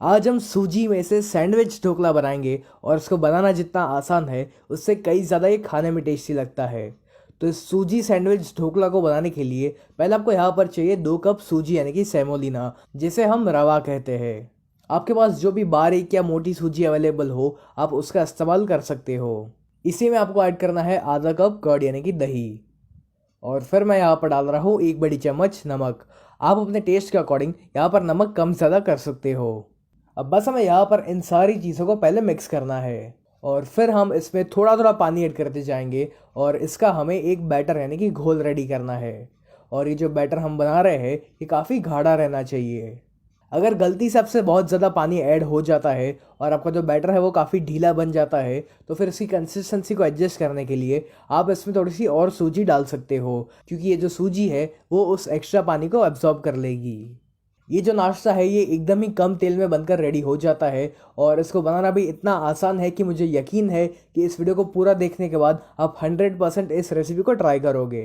आज हम सूजी में से सैंडविच ढोकला बनाएंगे और इसको बनाना जितना आसान है उससे कई ज़्यादा ये खाने में टेस्टी लगता है। तो इस सूजी सैंडविच ढोकला को बनाने के लिए पहले आपको यहाँ पर चाहिए 2 कप सूजी यानी कि सेमोलिना, जिसे हम रवा कहते हैं। आपके पास जो भी बारीक या मोटी सूजी अवेलेबल हो आप उसका इस्तेमाल कर सकते हो। इसी में आपको ऐड करना है आधा कप कर्ड यानी कि दही। और फिर मैं यहाँ पर डाल रहा हूँ 1 बड़ी चम्मच नमक। आप अपने टेस्ट के अकॉर्डिंग यहाँ पर नमक कम ज़्यादा कर सकते हो। अब बस हमें यहाँ पर इन सारी चीज़ों को पहले मिक्स करना है और फिर हम इसमें थोड़ा थोड़ा पानी ऐड करते जाएंगे और इसका हमें एक बैटर यानी कि घोल रेडी करना है। और ये जो बैटर हम बना रहे हैं ये काफ़ी गाढ़ा रहना चाहिए। अगर गलती से आपसे बहुत ज़्यादा पानी ऐड हो जाता है और आपका जो बैटर है वो काफ़ी ढीला बन जाता है तो फिर इसकी कंसिस्टेंसी को एडजस्ट करने के लिए आप इसमें थोड़ी सी और सूजी डाल सकते हो, क्योंकि ये जो सूजी है वो उस एक्स्ट्रा पानी को एब्जॉर्ब कर लेगी। ये जो नाश्ता है ये एकदम ही कम तेल में बनकर रेडी हो जाता है और इसको बनाना भी इतना आसान है कि मुझे यकीन है कि इस वीडियो को पूरा देखने के बाद आप 100% इस रेसिपी को ट्राई करोगे।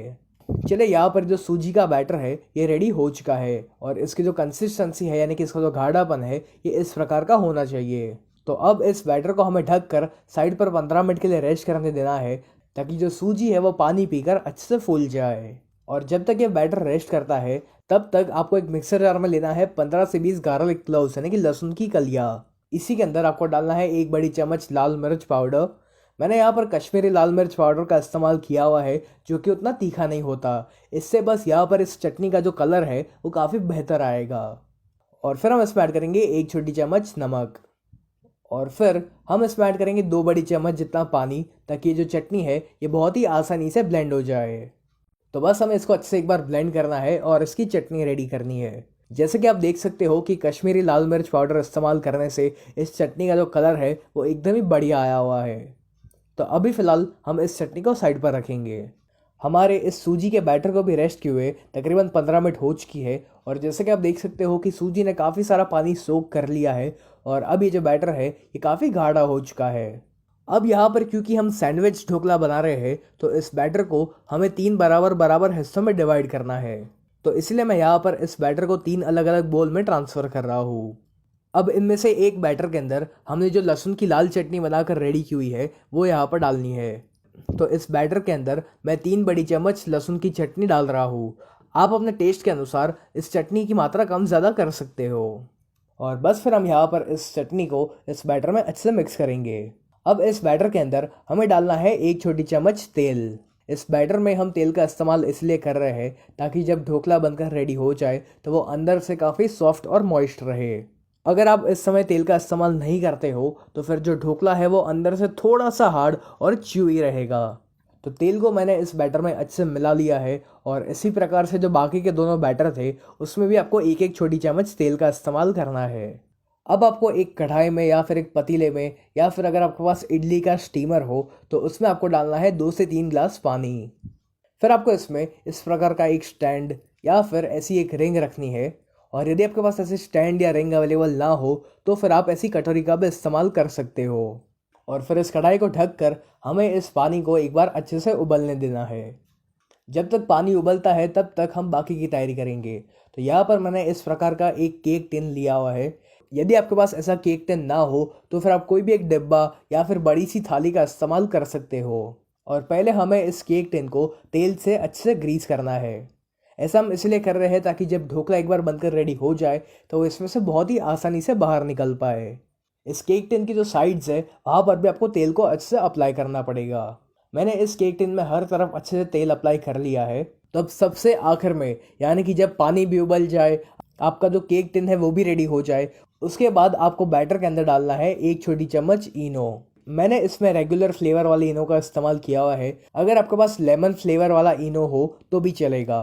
चलिए, यहाँ पर जो सूजी का बैटर है ये रेडी हो चुका है और इसकी जो कंसिस्टेंसी है यानी कि इसका जो गाढ़ापन है ये इस प्रकार का होना चाहिए। तो अब इस बैटर को हमें ढक कर साइड पर 15 मिनट के लिए रेस्ट करने देना है, ताकि जो सूजी है वो पानी पीकर अच्छे से फूल जाए। और जब तक ये बैटर रेस्ट करता है तब तक आपको एक मिक्सर जार में लेना है 15 से 20 गार्लिक क्लोव्स यानी कि लहसुन की कलियाँ। इसी के अंदर आपको डालना है 1 बड़ी चम्मच लाल मिर्च पाउडर। मैंने यहाँ पर कश्मीरी लाल मिर्च पाउडर का इस्तेमाल किया हुआ है जो कि उतना तीखा नहीं होता। इससे बस यहाँ पर इस चटनी का जो कलर है वो काफ़ी बेहतर आएगा। और फिर हम इसमें ऐड करेंगे 1 छोटी चम्मच नमक। और फिर हम इसमें ऐड करेंगे 2 बड़ी चम्मच जितना पानी, ताकि ये जो चटनी है ये बहुत ही आसानी से ब्लेंड हो जाए। तो बस हमें इसको अच्छे से एक बार ब्लेंड करना है और इसकी चटनी रेडी करनी है। जैसे कि आप देख सकते हो कि कश्मीरी लाल मिर्च पाउडर इस्तेमाल करने से इस चटनी का जो कलर है वो एकदम ही बढ़िया आया हुआ है। तो अभी फ़िलहाल हम इस चटनी को साइड पर रखेंगे। हमारे इस सूजी के बैटर को भी रेस्ट किए हुए तकरीबन 15 मिनट हो चुकी है और जैसे कि आप देख सकते हो कि सूजी ने काफ़ी सारा पानी सोख कर लिया है और अब ये जो बैटर है ये काफ़ी गाढ़ा हो चुका है। अब यहाँ पर क्योंकि हम सैंडविच ढोकला बना रहे हैं तो इस बैटर को हमें 3 बराबर बराबर हिस्सों में डिवाइड करना है। तो इसलिए मैं यहाँ पर इस बैटर को 3 अलग अलग बोल में ट्रांसफ़र कर रहा हूँ। अब इनमें से एक बैटर के अंदर हमने जो लहसुन की लाल चटनी बनाकर रेडी की हुई है वो यहाँ पर डालनी है। तो इस बैटर के अंदर मैं 3 बड़ी चम्मच लहसुन की चटनी डाल रहा हूँ। आप अपने टेस्ट के अनुसार इस चटनी की मात्रा कम ज़्यादा कर सकते हो। और बस फिर हम यहाँ पर इस चटनी को इस बैटर में अच्छे से मिक्स करेंगे। अब इस बैटर के अंदर हमें डालना है 1 छोटी चम्मच तेल। इस बैटर में हम तेल का इस्तेमाल इसलिए कर रहे हैं ताकि जब ढोकला बनकर रेडी हो जाए तो वो अंदर से काफ़ी सॉफ्ट और मॉइस्ट रहे। अगर आप इस समय तेल का इस्तेमाल नहीं करते हो तो फिर जो ढोकला है वो अंदर से थोड़ा सा हार्ड और च्यूई रहेगा। तो तेल को मैंने इस बैटर में अच्छे से मिला लिया है और इसी प्रकार से जो बाकी के दोनों बैटर थे उसमें भी आपको 1 छोटी चम्मच तेल का इस्तेमाल करना है। अब आपको एक कढ़ाई में या फिर एक पतीले में या फिर अगर आपके पास इडली का स्टीमर हो तो उसमें आपको डालना है 2 से 3 गिलास पानी। फिर आपको इसमें इस प्रकार का एक स्टैंड या फिर ऐसी एक रिंग रखनी है। और यदि आपके पास ऐसे स्टैंड या रिंग अवेलेबल ना हो तो फिर आप ऐसी कटोरी का भी इस्तेमाल कर सकते हो। और फिर इस कढ़ाई को ढककर हमें इस पानी को एक बार अच्छे से उबलने देना है। जब तक पानी उबलता है तब तक हम बाकी की तैयारी करेंगे। तो यहाँ पर मैंने इस प्रकार का एक केक टिन लिया हुआ है। यदि आपके पास ऐसा केक टिन ना हो तो फिर आप कोई भी एक डिब्बा या फिर बड़ी सी थाली का इस्तेमाल कर सकते हो। और पहले हमें इस केक टिन को तेल से अच्छे से ग्रीस करना है। ऐसा हम इसलिए कर रहे हैं ताकि जब ढोकला एक बार बनकर रेडी हो जाए तो वो इसमें से बहुत ही आसानी से बाहर निकल पाए। इस केक टिन की जो साइड्स है वहाँ पर भी आपको तेल को अच्छे से अप्लाई करना पड़ेगा। मैंने इस केक टिन में हर तरफ अच्छे से तेल अप्लाई कर लिया है। तो अब सबसे आखिर में यानी कि जब पानी भी उबल जाए, आपका जो केक टिन है वो भी रेडी हो जाए, उसके बाद आपको बैटर के अंदर डालना है 1 छोटी चम्मच इनो। मैंने इसमें रेगुलर फ्लेवर वाले इनो का इस्तेमाल किया हुआ है। अगर आपके पास लेमन फ्लेवर वाला इनो हो तो भी चलेगा।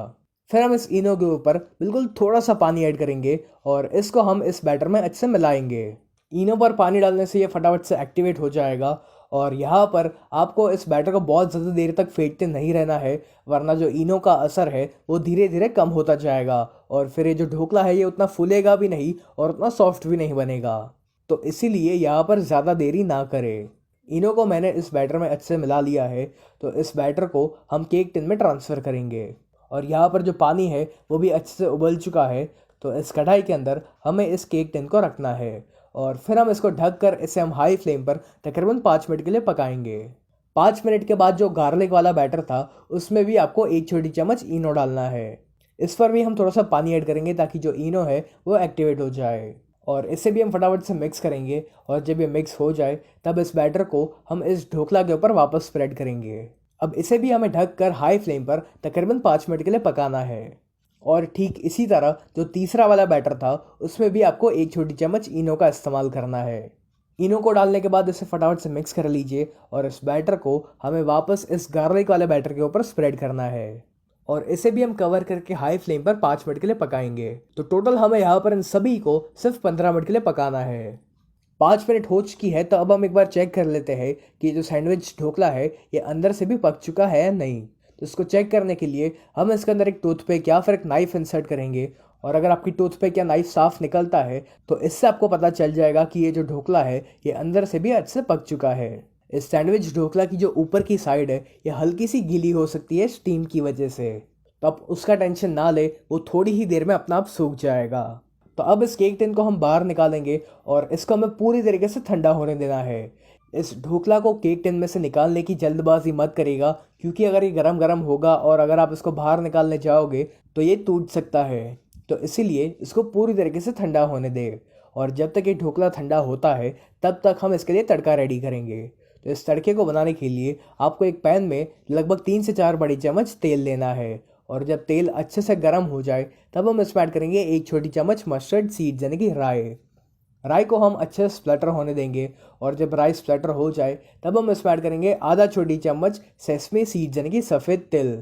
फिर हम इस इनो के ऊपर बिल्कुल थोड़ा सा पानी ऐड करेंगे और इसको हम इस बैटर में अच्छे से मिलाएंगे। इनो पर पानी डालने से ये फटाफट से एक्टिवेट हो जाएगा। और यहाँ पर आपको इस बैटर को बहुत ज़्यादा देर तक फेंटते नहीं रहना है, वरना जो इनो का असर है वो धीरे धीरे कम होता जाएगा और फिर ये जो ढोकला है ये उतना फूलेगा भी नहीं और उतना सॉफ्ट भी नहीं बनेगा। तो इसीलिए यहाँ पर ज़्यादा देरी ना करें। इनो को मैंने इस बैटर में अच्छे से मिला लिया है। तो इस बैटर को हम केक टिन में ट्रांसफ़र करेंगे और यहाँ पर जो पानी है वो भी अच्छे से उबल चुका है। तो इस कढ़ाई के अंदर हमें इस केक टिन को रखना है और फिर हम इसको ढक कर इसे हम हाई फ्लेम पर तकरीबन 5 मिनट के लिए पकाएंगे। 5 मिनट के बाद जो गार्लिक वाला बैटर था उसमें भी आपको 1 छोटी चम्मच इनो डालना है। इस पर भी हम थोड़ा सा पानी ऐड करेंगे ताकि जो इनो है वो एक्टिवेट हो जाए, और इसे भी हम फटाफट से मिक्स करेंगे। और जब ये मिक्स हो जाए तब इस बैटर को हम इस ढोकला के ऊपर वापस स्प्रेड करेंगे। अब इसे भी हमें ढक कर हाई फ्लेम पर तकरीबन 5 मिनट के लिए पकाना है। और ठीक इसी तरह जो तीसरा वाला बैटर था उसमें भी आपको 1 छोटी चम्मच इनो का इस्तेमाल करना है। इनो को डालने के बाद इसे फटाफट से मिक्स कर लीजिए और इस बैटर को हमें वापस इस गार्लिक वाले बैटर के ऊपर स्प्रेड करना है, और इसे भी हम कवर करके हाई फ्लेम पर 5 मिनट के लिए पकाएंगे। तो टोटल हमें यहाँ पर इन सभी को सिर्फ 15 मिनट के लिए पकाना है। 5 मिनट हो चुकी है, तो अब हम एक बार चेक कर लेते हैं कि जो सैंडविच ढोकला है ये अंदर से भी पक चुका है या नहीं। तो इसको चेक करने के लिए हम इसके अंदर एक टूथपिक या फिर एक नाइफ इंसर्ट करेंगे, और अगर आपकी टूथपिक या नाइफ साफ निकलता है तो इससे आपको पता चल जाएगा कि ये जो ढोकला है ये अंदर से भी अच्छे से पक चुका है। इस सैंडविच ढोकला की जो ऊपर की साइड है ये हल्की सी गीली हो सकती है स्टीम की वजह से, तो आप उसका टेंशन ना ले, वो थोड़ी ही देर में अपना आप सूख जाएगा। तो अब इस केक टिन को हम बाहर निकालेंगे और इसको हमें पूरी तरीके से ठंडा होने देना है। इस ढोकला को केक टिन में से निकालने की जल्दबाजी मत करिएगा, क्योंकि अगर ये गरम गरम होगा और अगर आप इसको बाहर निकालने जाओगे तो ये टूट सकता है। तो इसीलिए इसको पूरी तरीके से ठंडा होने दें, और जब तक ये ढोकला ठंडा होता है तब तक हम इसके लिए तड़का रेडी करेंगे। तो इस तड़के को बनाने के लिए आपको एक पैन में लगभग 3 से 4 बड़ी चम्मच तेल लेना है, और जब तेल अच्छे से गर्म हो जाए तब हम इसमें ऐड करेंगे 1 छोटी चम्मच मस्टर्ड सीड यानी कि राई। राई को हम अच्छे से स्प्लटर होने देंगे, और जब राई स्प्लटर हो जाए तब हम इसमें ऐड करेंगे आधा छोटी चम्मच सेसमे सीड यानी कि सफ़ेद तिल।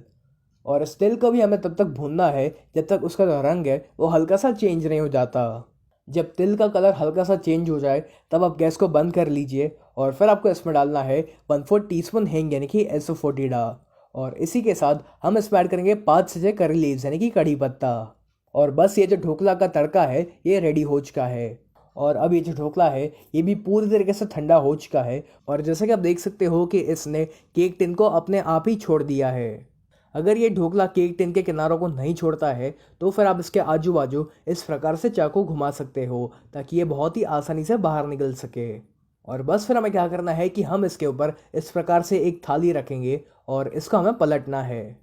और इस तिल को भी हमें तब तक भूनना है जब तक उसका जो रंग है वो हल्का सा चेंज नहीं हो जाता। जब तिल का कलर हल्का सा चेंज हो जाए तब आप गैस को बंद कर लीजिए, और फिर आपको इसमें डालना है 1/4 टीस्पून हींग यानी कि एसोफोटिडा। और इसी के साथ हम इसमें ऐड करेंगे 5 से 6 करी लीव्स यानी कि कड़ी पत्ता। और बस ये जो ढोकला का तड़का है ये रेडी हो चुका है। और अब ये जो ढोकला है ये भी पूरी तरीके से ठंडा हो चुका है, और जैसे कि आप देख सकते हो कि इसने केक टिन को अपने आप ही छोड़ दिया है। अगर ये ढोकला केक टिन के किनारों को नहीं छोड़ता है तो फिर आप इसके आजू बाजू इस प्रकार से चाकू घुमा सकते हो, ताकि ये बहुत ही आसानी से बाहर निकल सके। और बस फिर हमें क्या करना है कि हम इसके ऊपर इस प्रकार से एक थाली रखेंगे और इसको हमें पलटना है।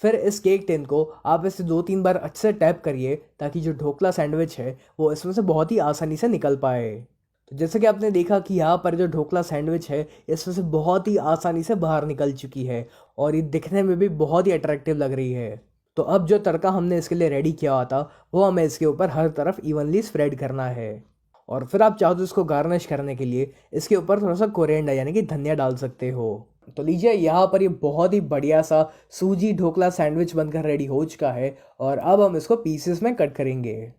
फिर इस केक टिन को आप इसे 2-3 बार अच्छे से टैप करिए, ताकि जो ढोकला सैंडविच है वो इसमें से बहुत ही आसानी से निकल पाए। तो जैसे कि आपने देखा कि यहाँ पर जो ढोकला सैंडविच है इसमें से बहुत ही आसानी से बाहर निकल चुकी है, और ये दिखने में भी बहुत ही अट्रैक्टिव लग रही है। तो अब जो तड़का हमने इसके लिए रेडी किया हुआ था वो हमें इसके ऊपर हर तरफ इवनली स्प्रेड करना है। और फिर आप चाहो तो इसको गार्निश करने के लिए इसके ऊपर थोड़ा सा कोरिएंडर यानी कि धनिया डाल सकते हो। तो लीजिए, यहाँ पर ये बहुत ही बढ़िया सा सूजी ढोकला सैंडविच बनकर रेडी हो चुका है, और अब हम इसको पीसेस में कट करेंगे।